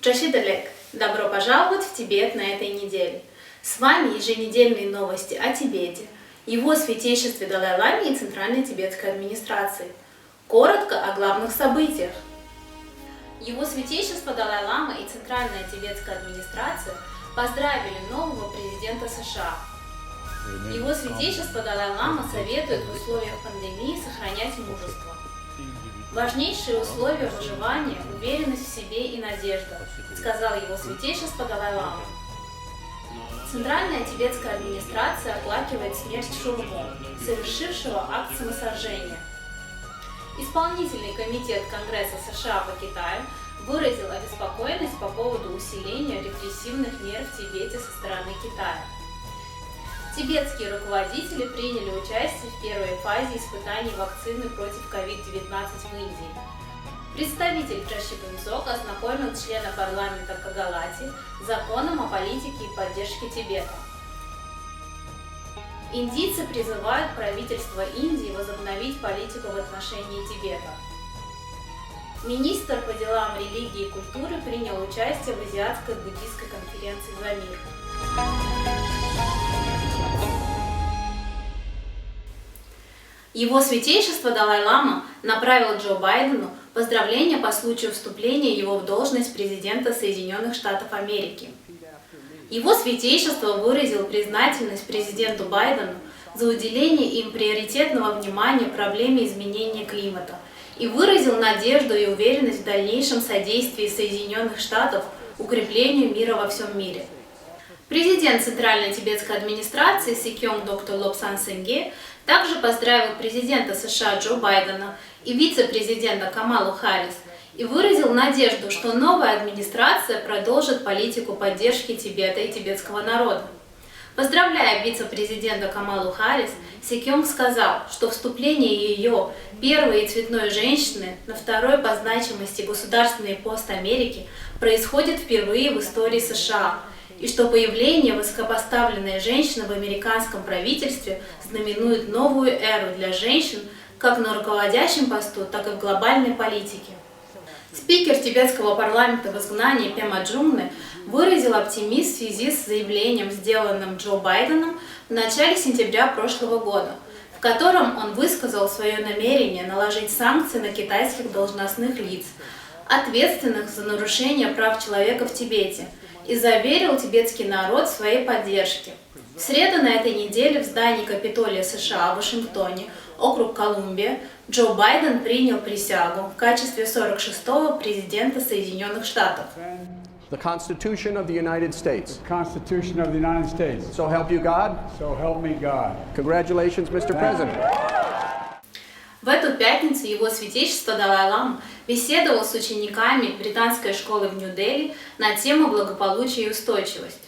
Чашидалек, добро пожаловать в Тибет на этой неделе. С вами еженедельные новости о Тибете, его святейшестве Далай-Ламе и Центральной тибетской администрации. Коротко о главных событиях. Его святейшество Далай-Лама и Центральная тибетская администрация поздравили нового президента США. Его святейшество Далай-Лама советует в условиях пандемии сохранять мужество. Важнейшие условия выживания – уверенность в себе и надежда, сказал его святейшество Далай-Лама. Центральная тибетская администрация оплакивает смерть Шурбо, совершившего акт самосожжения. Исполнительный комитет Конгресса США по Китаю выразил обеспокоенность по поводу усиления репрессивных мер в Тибете со стороны Китая. Тибетские руководители приняли участие в первой фазе испытаний вакцины против COVID-19 в Индии. Представитель Чаши Бумсок ознакомил члена парламента Кагалати с законом о политике и поддержке Тибета. Индийцы призывают правительство Индии возобновить политику в отношении Тибета. Министр по делам религии и культуры принял участие в Азиатской буддийской конференции «За мир». Его святейшество Далай-Лама направил Джо Байдену поздравления по случаю вступления его в должность президента Соединенных Штатов Америки. Его святейшество выразил признательность президенту Байдену за уделение им приоритетного внимания проблеме изменения климата и выразил надежду и уверенность в дальнейшем содействии Соединенных Штатов укреплению мира во всем мире. Президент Центральной тибетской администрации Сикьонг доктор Лобсан Сенге также поздравил президента США Джо Байдена и вице-президента Камалу Харрис и выразил надежду, что новая администрация продолжит политику поддержки Тибета и тибетского народа. Поздравляя вице-президента Камалу Харрис, Сикьонг сказал, что вступление ее, первой и цветной женщины, на второй по значимости государственный пост Америки происходит впервые в истории США, и что появление высокопоставленной женщины в американском правительстве знаменует новую эру для женщин как на руководящем посту, так и в глобальной политике. Спикер тибетского парламента в изгнании Пема Джумны выразил оптимизм в связи с заявлением, сделанным Джо Байденом в начале сентября прошлого года, в котором он высказал свое намерение наложить санкции на китайских должностных лиц, ответственных за нарушение прав человека в Тибете, и заверил тибетский народ в своей поддержке. В среду на этой неделе в здании Капитолия США в Вашингтоне, округ Колумбия, Джо Байден принял присягу в качестве 46-го президента Соединенных Штатов. The Constitution of the United States. The Constitution of the United States. So help you God. So help me God. Congratulations, Mr. President. В эту пятницу его святейшество Далай-Лама беседовал с учениками британской школы в Нью-Дели на тему благополучия и устойчивости.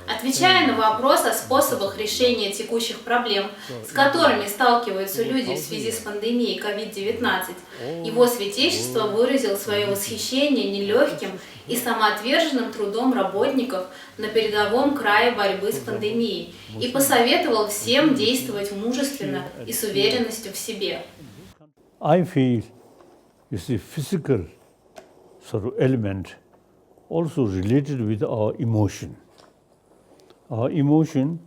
Отвечая на вопрос о способах решения текущих проблем, с которыми сталкиваются люди в связи с пандемией COVID-19, его святейшество выразил свое восхищение нелегким и самоотверженным трудом работников на передовом крае борьбы с пандемией и посоветовал всем действовать мужественно и с уверенностью в себе. I feel is the physical sort of element also related with our emotion. Our emotion,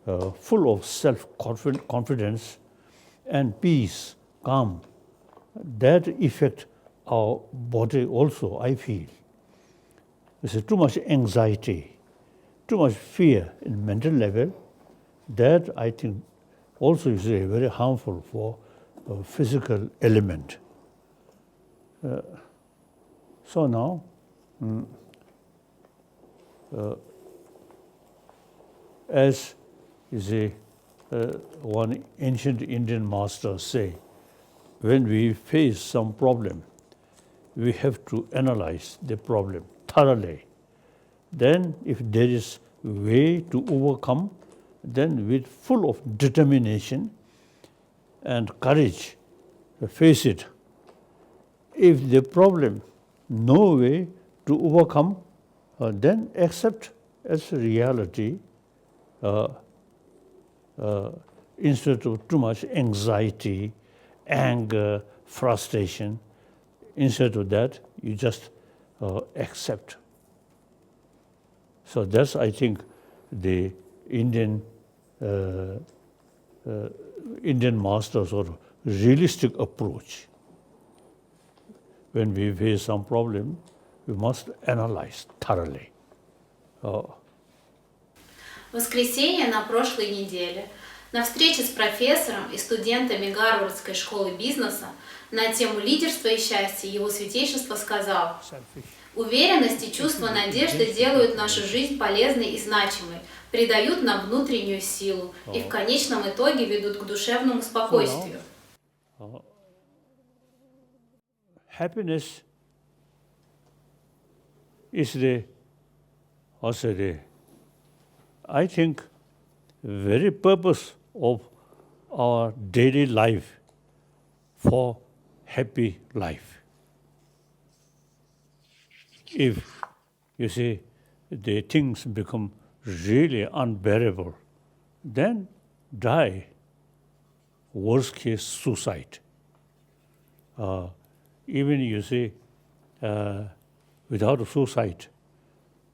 full of self-confidence and peace, calm, that affect our body also, I feel. There's too much anxiety, too much fear in mental level, that I think also is very harmful for physical element. So now, as is one ancient Indian master say, when we face some problem, we have to analyze the problem thoroughly. Then if there is a way to overcome, then with full of determination and courage, face it. If the problem, no way to overcome, then accept as a reality, instead of too much anxiety, anger, frustration. Instead of that, you just accept. So that's, I think, the Indian masters or realistic approach. When we face some problem, we must analyze thoroughly. В воскресенье на прошлой неделе на встрече с профессором и студентами Гарвардской школы бизнеса на тему лидерства и счастья его святейшество сказал: «Уверенность и чувство надежды делают нашу жизнь полезной и значимой, придают нам внутреннюю силу и в конечном итоге ведут к душевному спокойствию». Happiness is the, I think, very purpose of our daily life for happy life. If you see the things become really unbearable, then die. Worst case, suicide. Even you see, without suicide,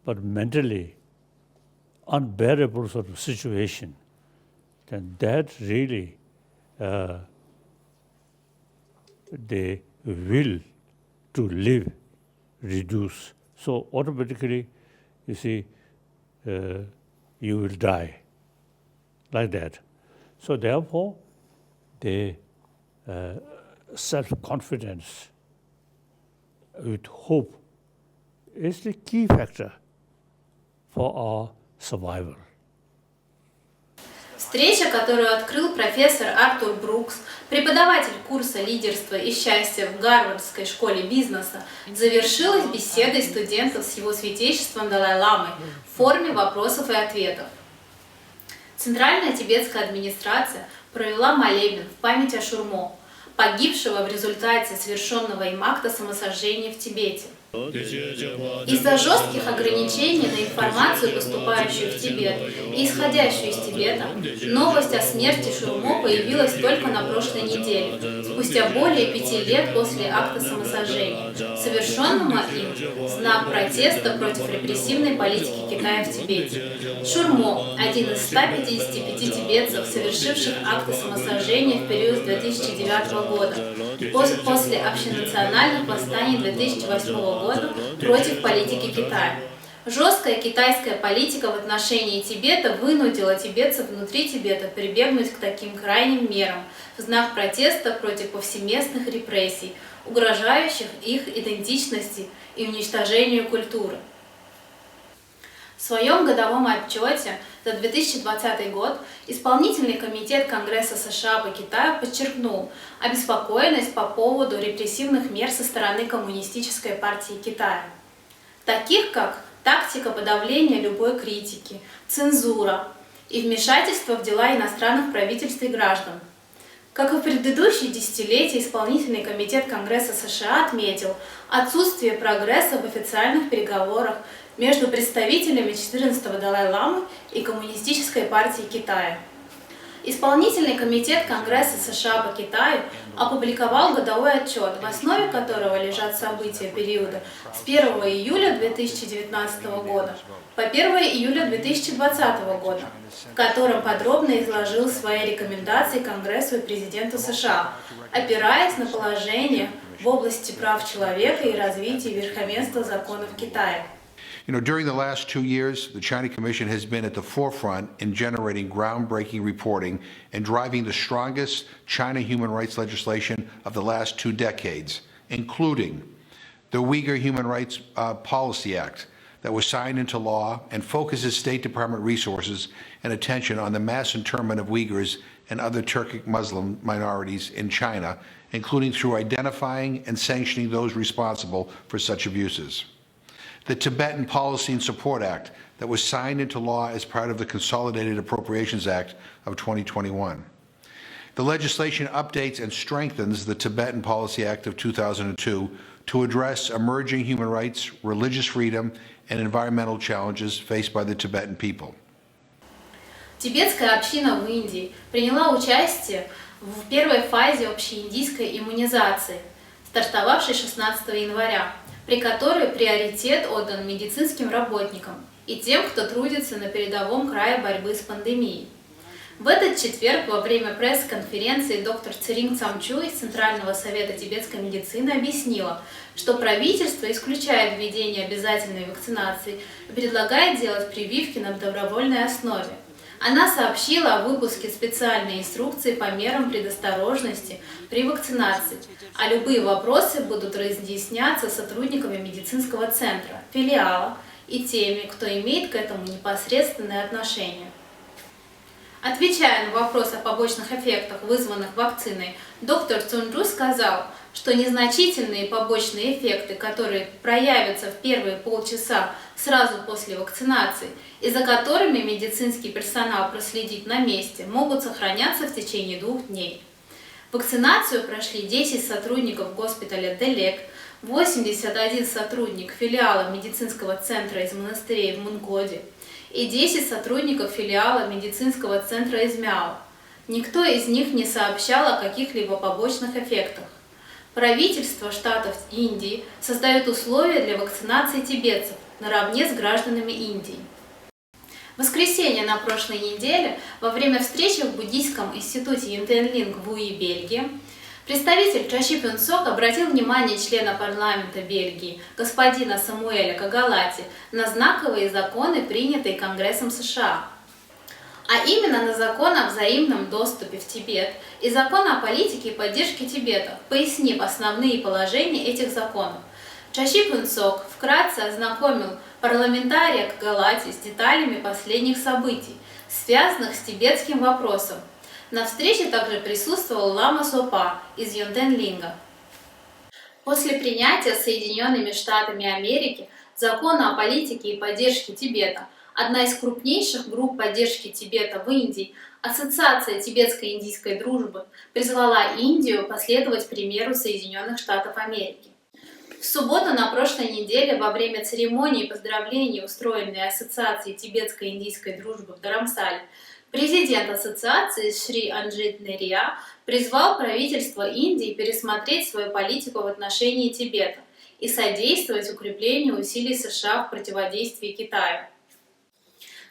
but mentally unbearable sort of situation, then that really the will to live reduce. So automatically, you see, you will die like that. So therefore, the self-confidence with hope is the key factor for our survival. Встреча, которую открыл профессор Артур Брукс, преподаватель курса лидерства и счастья в Гарвардской школе бизнеса, завершилась беседой студентов с его святейшеством Далай-ламой в форме вопросов и ответов. Центральная тибетская администрация провела молебен в память о Шурмо, погибшего в результате совершенного им акта самосожжения в Тибете. Из-за жестких ограничений на информацию, поступающую в Тибет и исходящую из Тибета, новость о смерти Шурмо появилась только на прошлой неделе, спустя более 5 лет после акта самосожжения, совершенного им в знак протеста против репрессивной политики Китая в Тибете. Шурмо – один из 155 тибетцев, совершивших акты самосожжения в период с 2009 года, после общенациональных восстаний 2008 года против политики Китая. Жесткая китайская политика в отношении Тибета вынудила тибетцев внутри Тибета прибегнуть к таким крайним мерам в знак протеста против повсеместных репрессий, угрожающих их идентичности и уничтожению культуры. В своем годовом отчете за 2020 год Исполнительный комитет Конгресса США по Китаю подчеркнул обеспокоенность по поводу репрессивных мер со стороны Коммунистической партии Китая, таких как тактика подавления любой критики, цензура и вмешательство в дела иностранных правительств и граждан. Как и в предыдущие десятилетия, Исполнительный комитет Конгресса США отметил отсутствие прогресса в официальных переговорах между представителями 14-го Далай-ламы и Коммунистической партией Китая. Исполнительный комитет Конгресса США по Китаю опубликовал годовой отчет, в основе которого лежат события периода с 1 июля 2019 года по 1 июля 2020 года, в котором подробно изложил свои рекомендации Конгрессу и президенту США, опираясь на положение в области прав человека и развития верховенства закона в Китае. During the last 2 years, the China Commission has been at the forefront in generating groundbreaking reporting and driving the strongest China human rights legislation of the last 2 decades, including the Uyghur Human Rights Policy Act that was signed into law and focuses State Department resources and attention on the mass internment of Uyghurs and other Turkic Muslim minorities in China, including through identifying and sanctioning those responsible for such abuses. The Tibetan Policy and Support Act that was signed into law as part of the Consolidated Appropriations Act of 2021. The legislation updates and strengthens the Tibetan Policy Act of 2002 to address emerging human rights, religious freedom, and environmental challenges faced by the Tibetan people. Тибетская община в Индии приняла участие в первой фазе общеиндийской иммунизации, стартовавшей 16 января. при которой приоритет отдан медицинским работникам и тем, кто трудится на передовом крае борьбы с пандемией. В этот четверг во время пресс-конференции доктор Церин Цамчу из Центрального совета тибетской медицины объяснила, что правительство исключает введение обязательной вакцинации и предлагает делать прививки на добровольной основе. Она сообщила о выпуске специальной инструкции по мерам предосторожности при вакцинации, а любые вопросы будут разъясняться сотрудниками медицинского центра, филиала и теми, кто имеет к этому непосредственное отношение. Отвечая на вопрос о побочных эффектах, вызванных вакциной, доктор Цунджу сказал, что незначительные побочные эффекты, которые проявятся в первые полчаса сразу после вакцинации и за которыми медицинский персонал проследит на месте, могут сохраняться в течение 2 дней. Вакцинацию прошли 10 сотрудников госпиталя Делек, 81 сотрудник филиала медицинского центра из монастырей в Мунгоде и 10 сотрудников филиала медицинского центра из Мяо. Никто из них не сообщал о каких-либо побочных эффектах. Правительство штатов Индии создает условия для вакцинации тибетцев наравне с гражданами Индии. В воскресенье на прошлой неделе, во время встречи в буддийском институте Юнтенлинг в Уи, Бельгии, представитель Чаши Пюнсок обратил внимание члена парламента Бельгии, господина Самуэля Кагалати, на знаковые законы, принятые Конгрессом США. А именно на закон о взаимном доступе в Тибет и закон о политике и поддержке Тибета, пояснив основные положения этих законов. Чаши Пюнсок вкратце ознакомил парламентария Кагалати с деталями последних событий, связанных с тибетским вопросом. На встрече также присутствовал лама Сопа из Юнтенлинга. После принятия Соединенными Штатами Америки закона о политике и поддержке Тибета, одна из крупнейших групп поддержки Тибета в Индии, Ассоциация тибетско-индийской дружбы, призвала Индию последовать примеру Соединенных Штатов Америки. В субботу на прошлой неделе во время церемонии поздравлений, устроенной Ассоциацией тибетско-индийской дружбы в Dharamsala, президент ассоциации Шри Анджит Нерия призвал правительство Индии пересмотреть свою политику в отношении Тибета и содействовать укреплению усилий США в противодействии Китаю.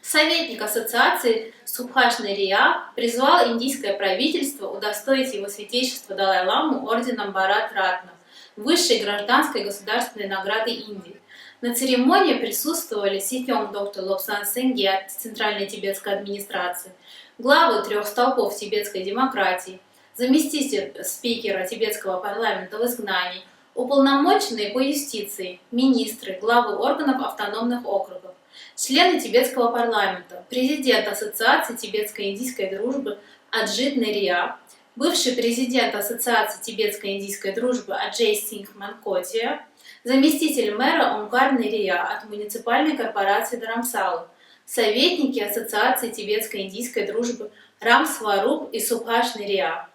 Советник ассоциации Субхаш Нерия призвал индийское правительство удостоить его святейшество Далай-ламу орденом Бхарат-Ратна, высшей гражданской государственной награды Индии. На церемонии присутствовали Сихёнг доктор Лобсан Сенгги от Центральной тибетской администрации, главы 3 столпов тибетской демократии, заместитель спикера тибетского парламента в изгнании, уполномоченные по юстиции, министры, главы органов автономных округов, члены тибетского парламента, президент Ассоциации тибетско-индийской дружбы Аджит Нерия, бывший президент Ассоциации тибетско-индийской дружбы Аджей Сингх Манкотия, заместитель мэра Омкар Нерия от муниципальной корпорации Dharamsala, советники Ассоциации тибетско-индийской дружбы Рам Сваруб и Субхаш Нерия.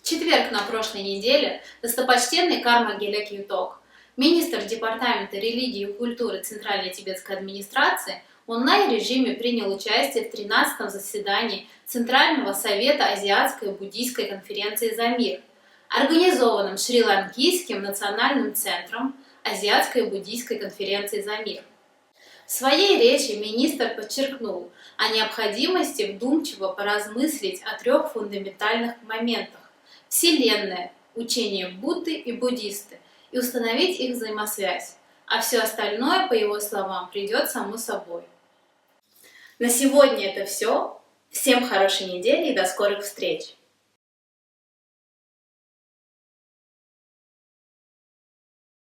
В четверг на прошлой неделе достопочтенный Карма Гелек Юток, министр Департамента религии и культуры Центральной тибетской администрации, в онлайн-режиме принял участие в 13-м заседании Центрального совета Азиатской буддийской конференции «За мир», организованном Шри-Ланкийским национальным центром Азиатской буддийской конференции «За мир». В своей речи министр подчеркнул о необходимости вдумчиво поразмыслить о 3 фундаментальных моментах – Вселенная, учение Будды и буддисты, и установить их взаимосвязь, а все остальное, по его словам, придет само собой. На сегодня это все. Всем хорошей недели и до скорых встреч!